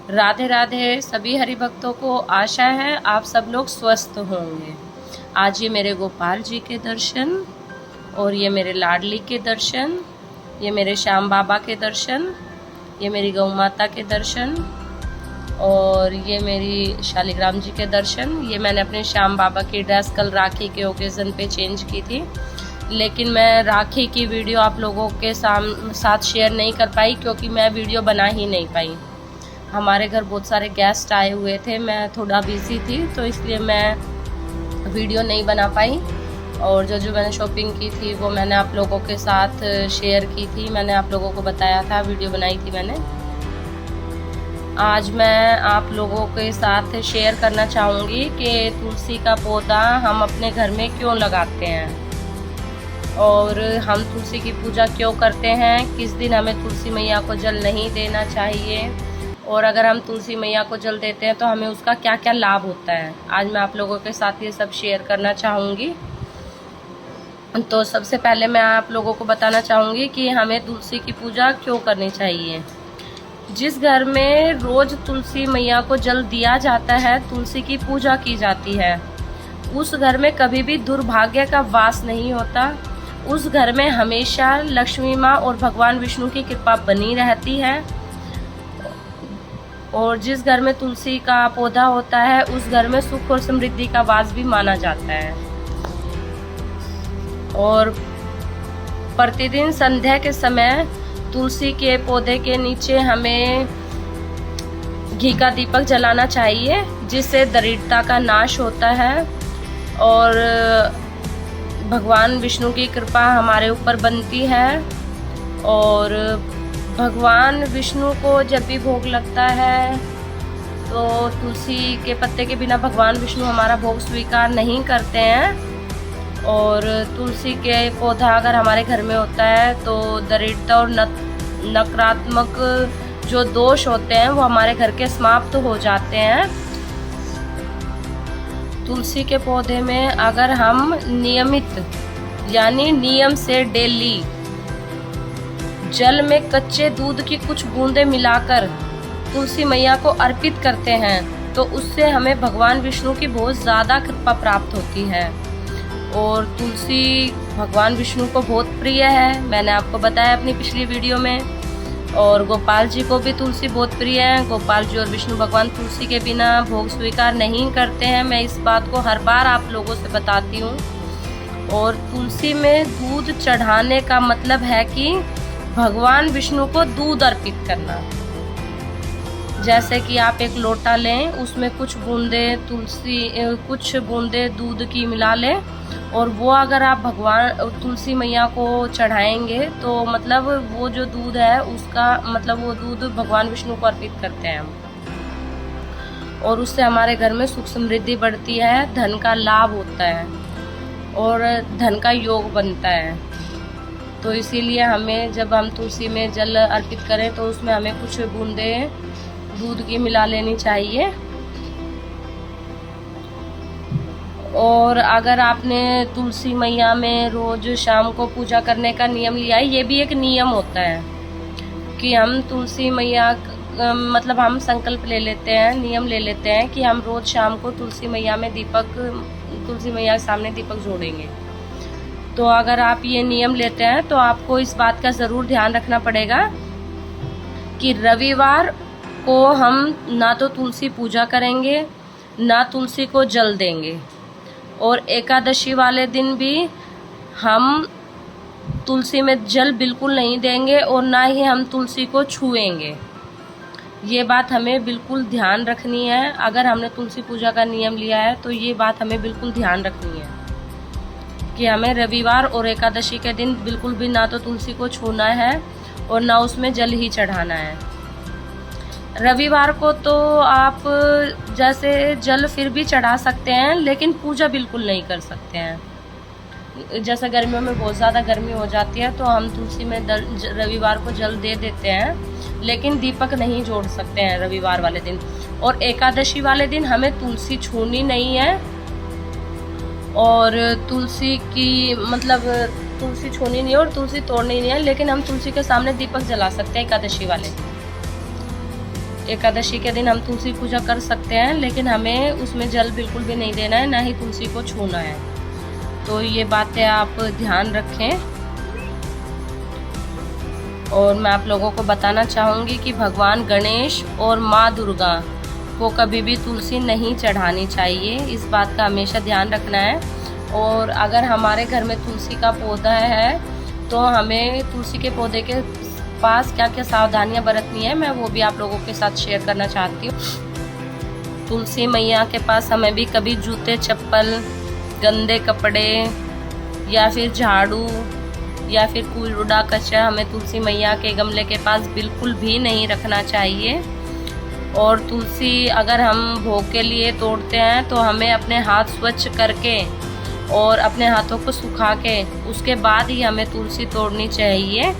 राधे राधे सभी हरि भक्तों को। आशा है आप सब लोग स्वस्थ होंगे। आज ये मेरे गोपाल जी के दर्शन और ये मेरे लाडली के दर्शन, ये मेरे श्याम बाबा के दर्शन, ये मेरी गौ माता के दर्शन और ये मेरी शालिग्राम जी के दर्शन। ये मैंने अपने श्याम बाबा की ड्रेस कल राखी के ओकेज़न पे चेंज की थी, लेकिन मैं राखी की वीडियो आप लोगों के साथ शेयर नहीं कर पाई क्योंकि मैं वीडियो बना ही नहीं पाई। हमारे घर बहुत सारे गेस्ट आए हुए थे, मैं थोड़ा बिज़ी थी तो इसलिए मैं वीडियो नहीं बना पाई। और जो मैंने शॉपिंग की थी वो मैंने आप लोगों के साथ शेयर की थी, मैंने आप लोगों को बताया था, वीडियो बनाई थी मैंने। आज मैं आप लोगों के साथ शेयर करना चाहूँगी कि तुलसी का पौधा हम अपने घर में क्यों लगाते हैं और हम तुलसी की पूजा क्यों करते हैं, किस दिन हमें तुलसी मैया को जल नहीं देना चाहिए और अगर हम तुलसी मैया को जल देते हैं तो हमें उसका क्या क्या लाभ होता है। आज मैं आप लोगों के साथ ये सब शेयर करना चाहूँगी। तो सबसे पहले मैं आप लोगों को बताना चाहूँगी कि हमें तुलसी की पूजा क्यों करनी चाहिए। जिस घर में रोज़ तुलसी मैया को जल दिया जाता है, तुलसी की पूजा की जाती है, उस घर में कभी भी दुर्भाग्य का वास नहीं होता। उस घर में हमेशा लक्ष्मी माँ और भगवान विष्णु की कृपा बनी रहती है। और जिस घर में तुलसी का पौधा होता है उस घर में सुख और समृद्धि का वास भी माना जाता है। और प्रतिदिन संध्या के समय तुलसी के पौधे के नीचे हमें घी का दीपक जलाना चाहिए, जिससे दरिद्रता का नाश होता है और भगवान विष्णु की कृपा हमारे ऊपर बनती है। और भगवान विष्णु को जब भी भोग लगता है तो तुलसी के पत्ते के बिना भगवान विष्णु हमारा भोग स्वीकार नहीं करते हैं। और तुलसी के पौधा अगर हमारे घर में होता है तो दरिद्रता और नकारात्मक जो दोष होते हैं वो हमारे घर के समाप्त हो जाते हैं। तुलसी के पौधे में अगर हम नियमित यानी नियम से डेली जल में कच्चे दूध की कुछ बूंदें मिलाकर तुलसी मैया को अर्पित करते हैं तो उससे हमें भगवान विष्णु की बहुत ज़्यादा कृपा प्राप्त होती है। और तुलसी भगवान विष्णु को बहुत प्रिय है, मैंने आपको बताया अपनी पिछली वीडियो में। और गोपाल जी को भी तुलसी बहुत प्रिय है। गोपाल जी और विष्णु भगवान तुलसी के बिना भोग स्वीकार नहीं करते हैं, मैं इस बात को हर बार आप लोगों से बताती हूँ। और तुलसी में दूध चढ़ाने का मतलब है कि भगवान विष्णु को दूध अर्पित करना। जैसे कि आप एक लोटा लें, उसमें कुछ बूंदे दूध की मिला लें और वो अगर आप भगवान तुलसी मैया को चढ़ाएंगे तो मतलब वो जो दूध है उसका मतलब वो दूध भगवान विष्णु को अर्पित करते हैं हम। और उससे हमारे घर में सुख समृद्धि बढ़ती है, धन का लाभ होता है और धन का योग बनता है। तो इसीलिए हमें जब हम तुलसी में जल अर्पित करें तो उसमें हमें कुछ बूंदे दूध की मिला लेनी चाहिए। और अगर आपने तुलसी मैया में रोज़ शाम को पूजा करने का नियम लिया है, ये भी एक नियम होता है कि हम तुलसी मैया मतलब हम संकल्प ले लेते हैं, नियम ले लेते हैं कि हम रोज़ शाम को तुलसी मैया के सामने दीपक जोड़ेंगे। तो अगर आप ये नियम लेते हैं तो आपको इस बात का ज़रूर ध्यान रखना पड़ेगा कि रविवार को हम ना तो तुलसी पूजा करेंगे ना तुलसी को जल देंगे। और एकादशी वाले दिन भी हम तुलसी में जल बिल्कुल नहीं देंगे और ना ही हम तुलसी को छुएंगे। ये बात हमें बिल्कुल ध्यान रखनी है। अगर हमने तुलसी पूजा का नियम लिया है तो ये बात हमें बिल्कुल ध्यान रखनी है कि हमें रविवार और एकादशी के दिन बिल्कुल भी ना तो तुलसी को छूना है और ना उसमें जल ही चढ़ाना है। रविवार को तो आप जैसे जल फिर भी चढ़ा सकते हैं लेकिन पूजा बिल्कुल नहीं कर सकते हैं। जैसे गर्मियों में बहुत ज़्यादा गर्मी हो जाती है तो हम तुलसी में रविवार को जल दे देते हैं लेकिन दीपक नहीं जोड़ सकते हैं रविवार वाले दिन। और एकादशी वाले दिन हमें तुलसी छूनी नहीं है और तुलसी की मतलब तुलसी छूनी नहीं है और तुलसी तोड़नी नहीं है, लेकिन हम तुलसी के सामने दीपक जला सकते हैं एकादशी वाले। एकादशी के दिन हम तुलसी पूजा कर सकते हैं, लेकिन हमें उसमें जल बिल्कुल भी नहीं देना है, ना ही तुलसी को छूना है। तो ये बातें आप ध्यान रखें। और मैं आप लोगों को बताना चाहूँगी कि भगवान गणेश और माँ दुर्गा को कभी भी तुलसी नहीं चढ़ानी चाहिए, इस बात का हमेशा ध्यान रखना है। और अगर हमारे घर में तुलसी का पौधा है तो हमें तुलसी के पौधे के पास क्या क्या सावधानियां बरतनी है, मैं वो भी आप लोगों के साथ शेयर करना चाहती हूँ। तुलसी मैया के पास हमें भी कभी जूते चप्पल, गंदे कपड़े या फिर झाड़ू या फिर कूड़ा कचरा हमें तुलसी मैया के गमले के पास बिल्कुल भी नहीं रखना चाहिए। और तुलसी अगर हम भोग के लिए तोड़ते हैं तो हमें अपने हाथ स्वच्छ करके और अपने हाथों को सुखा के उसके बाद ही हमें तुलसी तोड़नी चाहिए।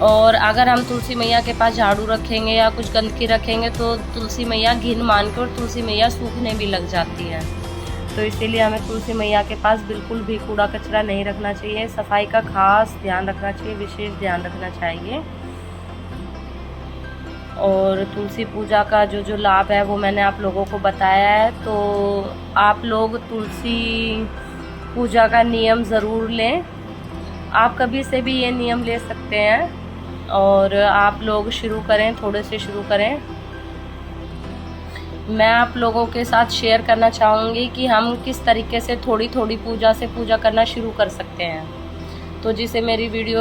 और अगर हम तुलसी मैया के पास झाड़ू रखेंगे या कुछ गंदगी रखेंगे तो तुलसी मैया घिन मान के और तुलसी मैया सूखने भी लग जाती है। तो इसीलिए हमें तुलसी मैया के पास बिल्कुल भी कूड़ा कचरा नहीं रखना चाहिए। सफाई का खास ध्यान रखना चाहिए, विशेष ध्यान रखना चाहिए। और तुलसी पूजा का जो लाभ है वो मैंने आप लोगों को बताया है। तो आप लोग तुलसी पूजा का नियम ज़रूर लें। आप कभी से भी ये नियम ले सकते हैं और आप लोग शुरू करें, थोड़े से शुरू करें। मैं आप लोगों के साथ शेयर करना चाहूँगी कि हम किस तरीके से थोड़ी थोड़ी पूजा करना शुरू कर सकते हैं। तो जिसे मेरी वीडियो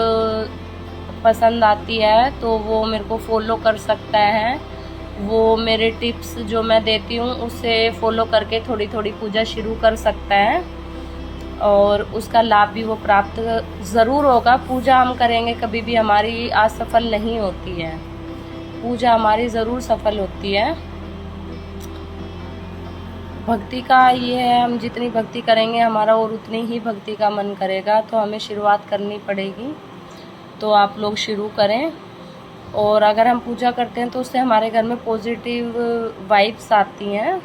पसंद आती है तो वो मेरे को फॉलो कर सकता है। वो मेरे टिप्स जो मैं देती हूँ उसे फॉलो करके थोड़ी थोड़ी पूजा शुरू कर सकता है और उसका लाभ भी वो प्राप्त ज़रूर होगा। पूजा हम करेंगे कभी भी हमारी असफल नहीं होती है, पूजा हमारी ज़रूर सफल होती है। भक्ति का ये है, हम जितनी भक्ति करेंगे हमारा और उतनी ही भक्ति का मन करेगा। तो हमें शुरुआत करनी पड़ेगी। तो आप लोग शुरू करें। और अगर हम पूजा करते हैं तो उससे हमारे घर में पॉजिटिव वाइब्स आती हैं।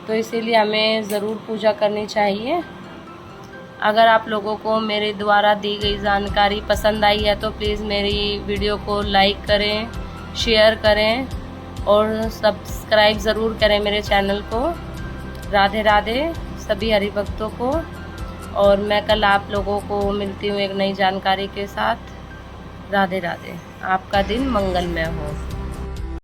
तो इसीलिए हमें ज़रूर पूजा करनी चाहिए। अगर आप लोगों को मेरे द्वारा दी गई जानकारी पसंद आई है तो प्लीज़ मेरी वीडियो को लाइक करें, शेयर करें और सब्सक्राइब ज़रूर करें मेरे चैनल को। राधे राधे सभी हरि भक्तों को। और मैं कल आप लोगों को मिलती हूँ एक नई जानकारी के साथ। राधे राधे। आपका दिन मंगलमय हो।